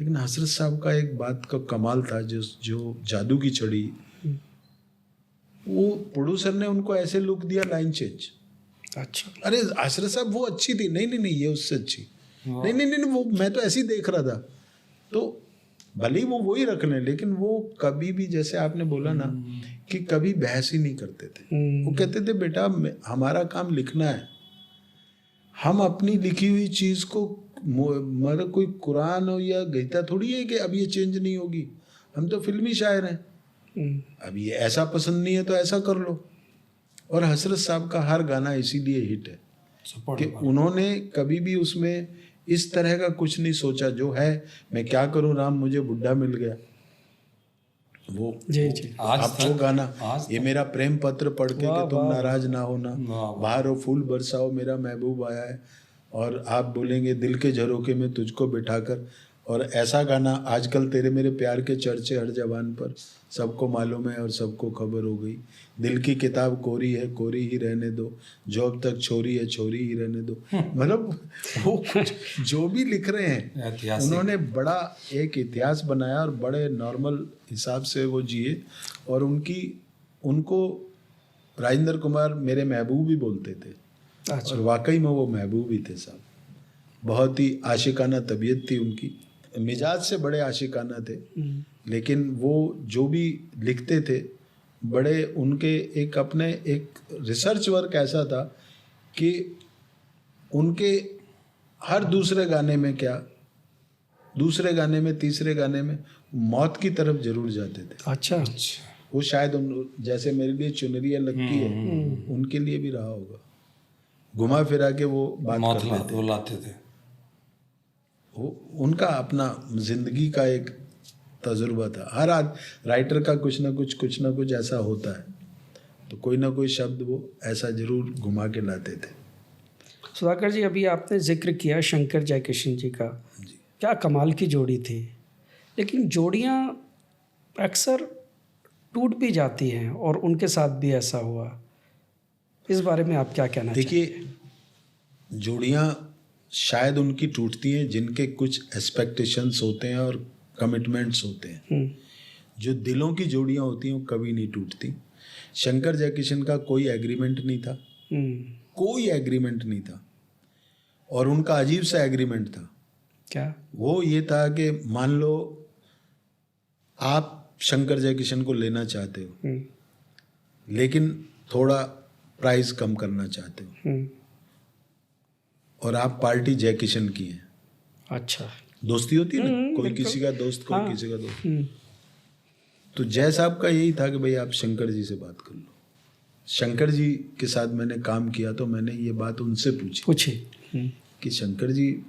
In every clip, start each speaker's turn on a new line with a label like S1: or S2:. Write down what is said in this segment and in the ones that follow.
S1: लेकिन हसरत साहब का एक बात का कमाल था, जो जादू की छड़ी, वो प्रोड्यूसर ने उनको ऐसे लुक दिया, लाइन चेंज।
S2: अच्छा।
S1: अरे हसरत साहब वो अच्छी थी, नहीं नहीं नहीं ये उससे अच्छी, नहीं नहीं नहीं वो मैं तो ऐसे ही देख रहा था। तो भले ही वो वही रख लें, लेकिन वो कभी भी, जैसे आपने बोला ना कि कभी बहस ही नहीं करते थे। वो कहते थे बेटा हमारा काम लिखना है, हम अपनी लिखी हुई चीज को, मतलब कोई कुरान हो या गीता थोड़ी है कि अब ये चेंज नहीं होगी, हम तो फिल्मी शायर हैं, अब ये ऐसा पसंद नहीं है तो ऐसा कर लो। और हसरत साहब का हर गाना इसीलिए हिट है कि उन्होंने कभी भी उसमें इस तरह का कुछ नहीं सोचा, जो है मैं क्या करूं राम मुझे बुढ़ा मिल गया, वो
S2: जी
S1: आप वो गाना, ये मेरा प्रेम पत्र पढ़ के कि तुम नाराज ना होना, बाहर हो फूल बरसाओ मेरा महबूब आया है, और आप बोलेंगे दिल के झरोखे में तुझको बिठाकर, और ऐसा गाना आजकल तेरे मेरे प्यार के चर्चे हर जबान पर, सबको मालूम है और सबको खबर हो गई, दिल की किताब कोरी है कोरी ही रहने दो, जो अब तक छोरी है छोरी ही रहने दो। मतलब वो कुछ जो भी लिख रहे हैं उन्होंने बड़ा एक इतिहास बनाया और बड़े नॉर्मल हिसाब से वो जिए। और उनको राजेंद्र कुमार मेरे महबूब ही बोलते थे।
S2: अच्छा।
S1: और वाकई में वो महबूब ही थे साहब, बहुत ही आशिकाना तबीयत थी उनकी, मिजाज से बड़े आशिकाना थे, लेकिन वो जो भी लिखते थे बड़े उनके एक अपने एक रिसर्च वर्क ऐसा था कि उनके हर दूसरे गाने में दूसरे गाने में तीसरे गाने में मौत की तरफ जरूर जाते थे।
S2: अच्छा।
S1: वो शायद जैसे मेरे लिए चुनरिया लगती है उनके लिए भी रहा होगा, घुमा फिरा के वो बात
S3: लाते थे।
S1: उनका अपना जिंदगी का एक तजुर्बा था। हर राइटर का कुछ ना कुछ ऐसा होता है, तो कोई ना कोई शब्द वो ऐसा जरूर घुमा के लाते थे।
S2: सुधाकर जी, अभी आपने जिक्र किया शंकर जयकिशन जी का, क्या कमाल की जोड़ी थी, लेकिन जोड़ियाँ अक्सर टूट भी जाती हैं और उनके साथ भी ऐसा हुआ, इस बारे में आप क्या कहना चाहते हैं?
S1: देखिए, जोड़ियाँ शायद उनकी टूटती हैं जिनके कुछ एक्सपेक्टेशंस होते हैं और कमिटमेंट्स होते हैं। जो दिलों की जोड़ियाँ होती हैं वो कभी नहीं टूटती। शंकर जयकिशन का कोई एग्रीमेंट नहीं था, कोई एग्रीमेंट नहीं था, और उनका अजीब सा एग्रीमेंट था।
S2: क्या?
S1: वो ये था कि मान लो आप शंकर जयकिशन को लेना चाहते हो, लेकिन थोड़ा प्राइस कम करना चाहते हो, और आप पार्टी जयकिशन की है।
S2: अच्छा।
S1: दोस्ती होती है ना, कोई किसी का दोस्त, कोई किसी का दोस्त। तो जय साहब का यही था कि भाई आप शंकर जी से बात कर लो। शंकर जी के साथ मैंने काम किया तो मैंने ये बात उनसे पूछी कि शंकर जी,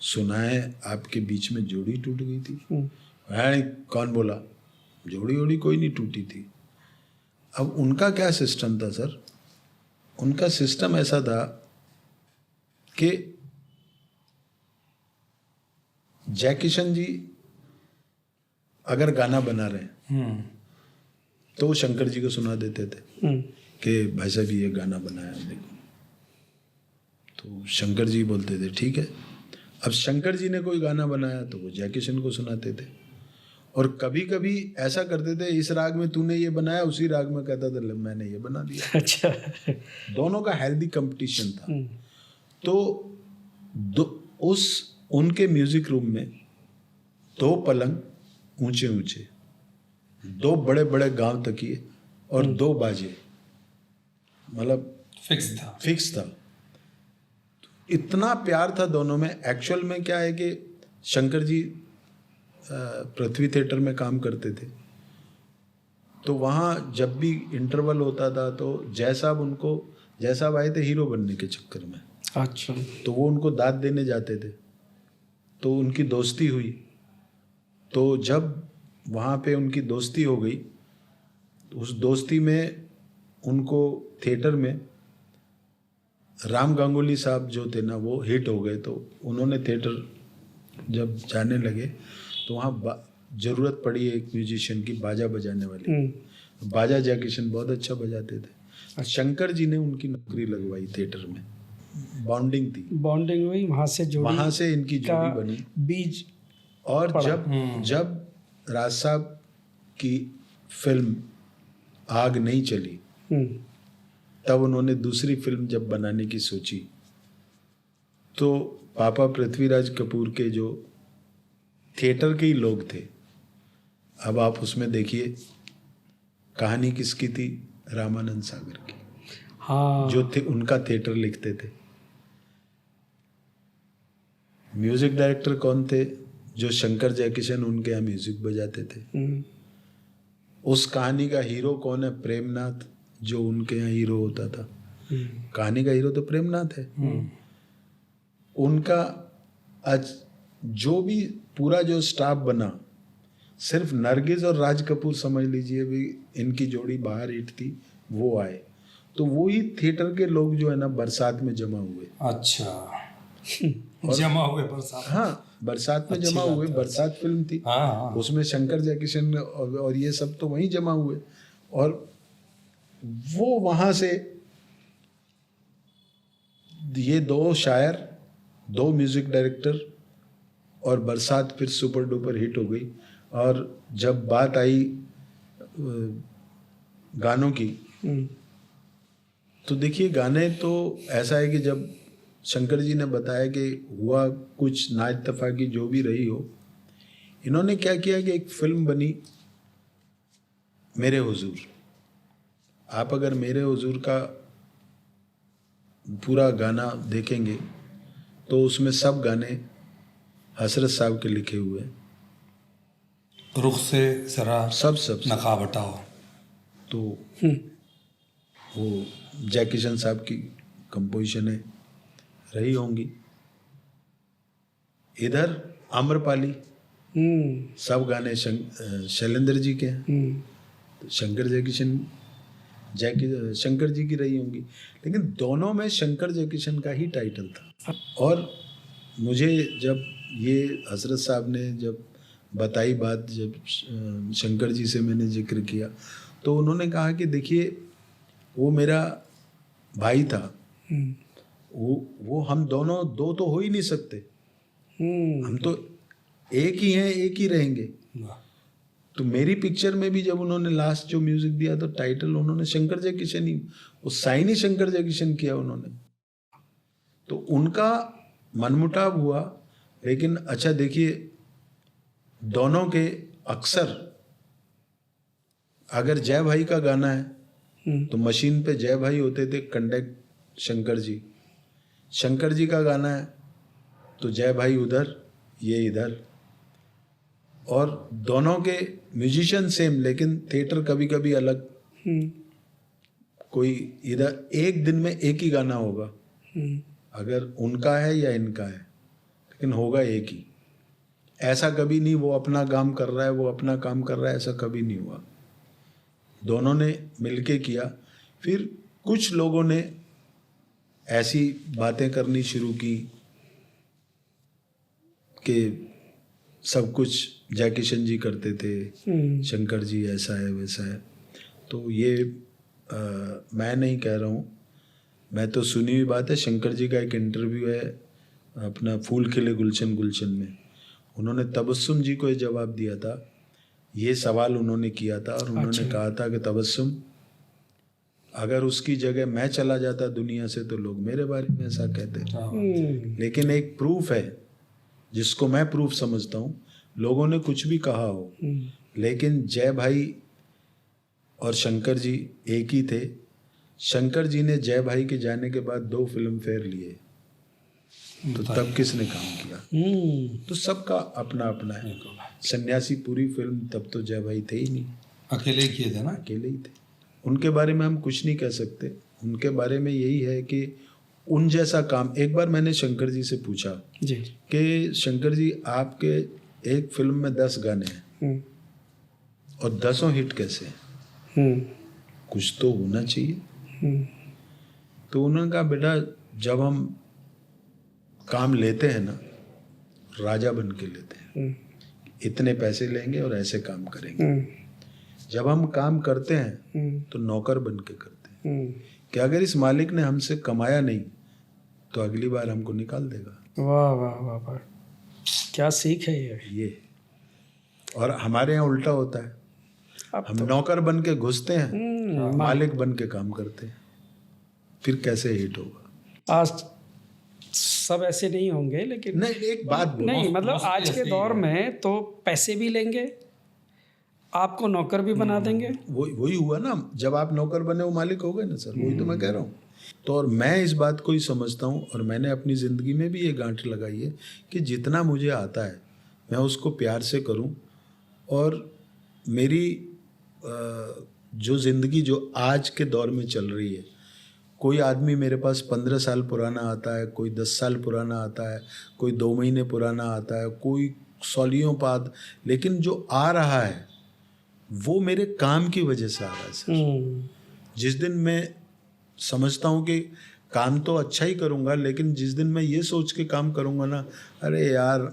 S1: सुना है आपके बीच में जोड़ी टूट गई थी। कौन बोला? जोड़ी वोड़ी कोई नहीं टूटी थी। अब उनका क्या सिस्टम था सर, उनका सिस्टम ऐसा था कि जयकिशन जी अगर गाना बना रहे हैं तो वो शंकर जी को सुना देते थे कि भाई साहब ये गाना बनाया देखो, तो शंकर जी बोलते थे ठीक है। अब शंकर जी ने कोई गाना बनाया तो वो जयकिशन को सुनाते थे, और कभी कभी ऐसा करते थे इस राग में तूने ये बनाया, उसी राग में कहता था मैंने ये बना दिया।
S2: अच्छा।
S1: दोनों का हेल्दी कंपटीशन था। तो उनके म्यूजिक रूम में 2 पलंग ऊंचे ऊंचे, 2 बड़े बड़े गांव तकिए और 2 बाजे, मतलब फिक्स था। इतना प्यार था दोनों में। एक्चुअल में क्या है कि शंकर जी पृथ्वी थिएटर में काम करते थे, तो वहाँ जब भी इंटरवल होता था तो जय साहब आए थे हीरो बनने के चक्कर में।
S2: अच्छा।
S1: तो वो उनको दाद देने जाते थे, तो उनकी दोस्ती हुई। तो जब वहाँ पे उनकी दोस्ती हो गई, उस दोस्ती में उनको थिएटर में राम गांगुली साहब जो थे ना वो हिट हो गए। तो उन्होंने थिएटर जब जाने लगे तो वहाँ ज़रूरत पड़ी एक म्यूजिशियन की, बाजा बजाने वाली। बाजा जयकिशन बहुत अच्छा बजाते थे। शंकर जी ने उनकी नौकरी लगवाई थिएटर में। बॉन्डिंग थी,
S2: बॉन्डिंग हुई, वहाँ से जोड़ी,
S1: वहाँ से इनकी जोड़ी बनी।
S2: बीज
S1: और जब राज साहब की फिल्म आग नहीं चली, तब उन्होंने दूसरी फिल्म जब बनाने की सोची, तो पापा पृथ्वीराज कपूर के जो थिएटर के ही लोग थे, अब आप उसमें देखिए कहानी किसकी थी, रामानंद सागर की।
S2: हाँ,
S1: जो थे उनका थिएटर लिखते थे। म्यूजिक डायरेक्टर कौन थे, जो शंकर जयकिशन उनके यहाँ म्यूजिक बजाते थे। उस कहानी का हीरो कौन है, प्रेमनाथ, जो उनके यहाँ हीरो होता था। कहानी का हीरो तो प्रेमनाथ है। उनका आज जो भी पूरा जो स्टाफ बना, सिर्फ नरगिस और राज कपूर समझ लीजिए भी इनकी जोड़ी बाहर हिट थी, वो आए, तो वो ही थिएटर के लोग जो है ना बरसात में जमा हुए।
S3: अच्छा जमा हुए बरसात।
S1: हाँ, बरसात में जमा हुए। बरसात फिल्म थी,
S3: हाँ।
S1: उसमें शंकर जयकिशन और ये सब तो वहीं जमा हुए, और वो वहां से ये दो शायर, दो म्यूजिक डायरेक्टर, और बरसात फिर सुपर डुपर हिट हो गई। और जब बात आई गानों की, तो देखिए गाने तो ऐसा है कि जब शंकर जी ने बताया कि हुआ कुछ नाइत्तेफाकी जो भी रही हो, इन्होंने क्या किया कि एक फिल्म बनी मेरे हुजूर। आप अगर मेरे हुजूर का पूरा गाना देखेंगे तो उसमें सब गाने हसरत साहब के लिखे हुए हैं।
S3: रुख से जरा
S1: सब
S3: नकाब हटाओ,
S1: तो वो जयकिशन साहब की कंपोजिशनें रही होंगी। इधर आम्रपाली, सब गाने शैलेंद्र जी के हैं, तो शंकर जयकिशन शंकर जी की रही होंगी, लेकिन दोनों में शंकर जयकिशन का ही टाइटल था। और मुझे जब ये हजरत साहब ने जब बताई बात, जब शंकर जी से मैंने जिक्र किया, तो उन्होंने कहा कि देखिए वो मेरा भाई था, वो हम दोनों दो तो हो ही नहीं सकते, हम तो एक ही हैं, एक ही रहेंगे। तो मेरी पिक्चर में भी जब उन्होंने लास्ट जो म्यूजिक दिया तो टाइटल उन्होंने शंकर जयकिशन ही, वो साइन ही शंकर जयकिशन किया उन्होंने। तो उनका मनमुटाव हुआ, लेकिन अच्छा देखिए दोनों के अक्सर, अगर जय भाई का गाना है तो मशीन पे जय भाई होते थे, कंडक्ट शंकर जी। शंकर जी का गाना है तो जय भाई उधर, ये इधर, और दोनों के म्यूजिशियन सेम, लेकिन थिएटर कभी कभी अलग। कोई इधर एक दिन में एक ही गाना होगा, अगर उनका है या इनका है, लेकिन होगा एक ही। ऐसा कभी नहीं वो अपना काम कर रहा है, वो अपना काम कर रहा है, ऐसा कभी नहीं हुआ। दोनों ने मिलके किया। फिर कुछ लोगों ने ऐसी बातें करनी शुरू की कि सब कुछ जयकिशन जी करते थे, शंकर जी ऐसा है वैसा है। तो ये मैं नहीं कह रहा हूँ, मैं तो सुनी हुई बात है। शंकर जी का एक इंटरव्यू है अपना फूल खिले गुलशन गुलशन में, उन्होंने तबस्सुम जी को ये जवाब दिया था, ये सवाल उन्होंने किया था, और उन्होंने कहा था कि तबस्सुम, अगर उसकी जगह मैं चला जाता दुनिया से तो लोग मेरे बारे में ऐसा कहते। लेकिन एक प्रूफ है जिसको मैं प्रूफ समझता हूँ, लोगों ने कुछ भी कहा हो, लेकिन जय भाई और शंकर जी एक ही थे। शंकर जी ने जय भाई के जाने के बाद 2 फिल्म फेयर लिए, तो तब किसने काम किया? तो सबका अपना अपना है। सन्यासी पूरी फिल्म तब तो जय भाई थे ही नहीं,
S3: अकेले ही किए थे ना,
S1: अकेले ही थे। उनके बारे में हम कुछ नहीं कह सकते, उनके बारे में यही है कि उन जैसा काम। एक बार मैंने शंकर जी से पूछा कि शंकर जी आपके एक फिल्म में 10 गाने हैं और 10 हिट कैसे हैं? कुछ तो होना चाहिए। तो उन्होंने कहा बेटा जब हम काम लेते हैं ना, राजा बन के लेते हैं, इतने पैसे लेंगे और ऐसे काम करेंगे। जब हम काम करते हैं तो नौकर बन के करते हैं कि अगर इस मालिक ने हमसे कमाया नहीं तो अगली बार हमको निकाल देगा।
S2: वाह वाह वाह वाह। क्या सीख है ये।
S1: और हमारे यहाँ उल्टा होता है,
S2: अब
S1: हम नौकर बन के घुसते हैं, मालिक बन के काम करते हैं, फिर कैसे हिट होगा।
S2: आज सब ऐसे नहीं होंगे, लेकिन
S1: नहीं, एक बात बोलो,
S2: नहीं मतलब
S3: mostly
S2: आज के
S3: ऐसे ही
S2: दौर में तो पैसे भी लेंगे, आपको नौकर भी बना देंगे।
S1: वही हुआ ना, जब आप नौकर बने वो मालिक हो गए ना सर, वही तो मैं कह रहा हूँ। तो और मैं इस बात को ही समझता हूँ, और मैंने अपनी ज़िंदगी में भी ये गांठ लगाई है कि जितना मुझे आता है मैं उसको प्यार से करूँ। और मेरी जो ज़िंदगी जो आज के दौर में चल रही है, कोई आदमी मेरे पास 15 साल पुराना आता है, कोई 10 साल पुराना आता है, कोई 2 महीने पुराना आता है, कोई सौलियों बाद, लेकिन जो आ रहा है वो मेरे काम की वजह से आ रहा है सर। जिस दिन मैं समझता हूँ कि काम तो अच्छा ही करूँगा, लेकिन जिस दिन मैं ये सोच के काम करूँगा ना, अरे यार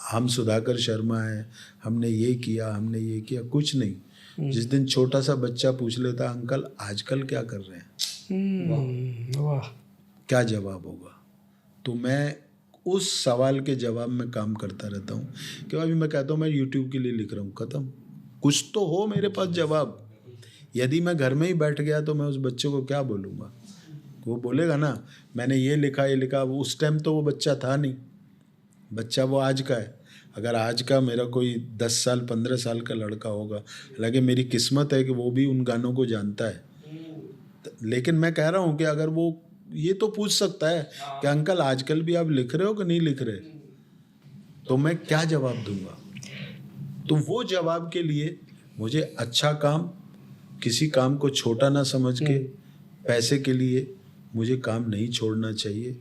S1: हम सुधाकर शर्मा हैं, हमने ये किया, हमने ये किया, कुछ नहीं। जिस दिन छोटा सा बच्चा पूछ लेता, अंकल आजकल क्या कर रहे हैं,
S2: वाह,
S1: क्या जवाब होगा, तो मैं उस सवाल के जवाब में काम करता रहता हूँ। कि अभी मैं कहता हूँ मैं यूट्यूब के लिए लिख रहा हूँ, ख़त्म, कुछ तो हो मेरे पास जवाब। यदि मैं घर में ही बैठ गया तो मैं उस बच्चे को क्या बोलूँगा, वो बोलेगा ना मैंने ये लिखा ये लिखा। उस टाइम तो वो बच्चा था नहीं, बच्चा वो आज का है। अगर आज का मेरा कोई 10 साल 15 साल का लड़का होगा, हालांकि मेरी किस्मत है कि वो भी उन गानों को जानता है, लेकिन मैं कह रहा हूँ कि अगर वो ये तो पूछ सकता है कि अंकल आजकल भी आप लिख रहे हो कि नहीं लिख रहे, तो मैं क्या जवाब दूंगा। तो वो जवाब के लिए मुझे अच्छा काम, किसी काम को छोटा ना समझ के पैसे के लिए मुझे काम नहीं छोड़ना चाहिए।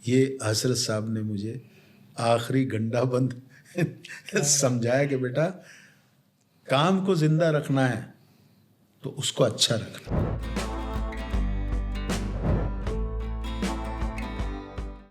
S1: ये हजरत साहब ने मुझे आखिरी गंडा बंद समझाया कि बेटा काम को जिंदा रखना है तो उसको अच्छा रखना।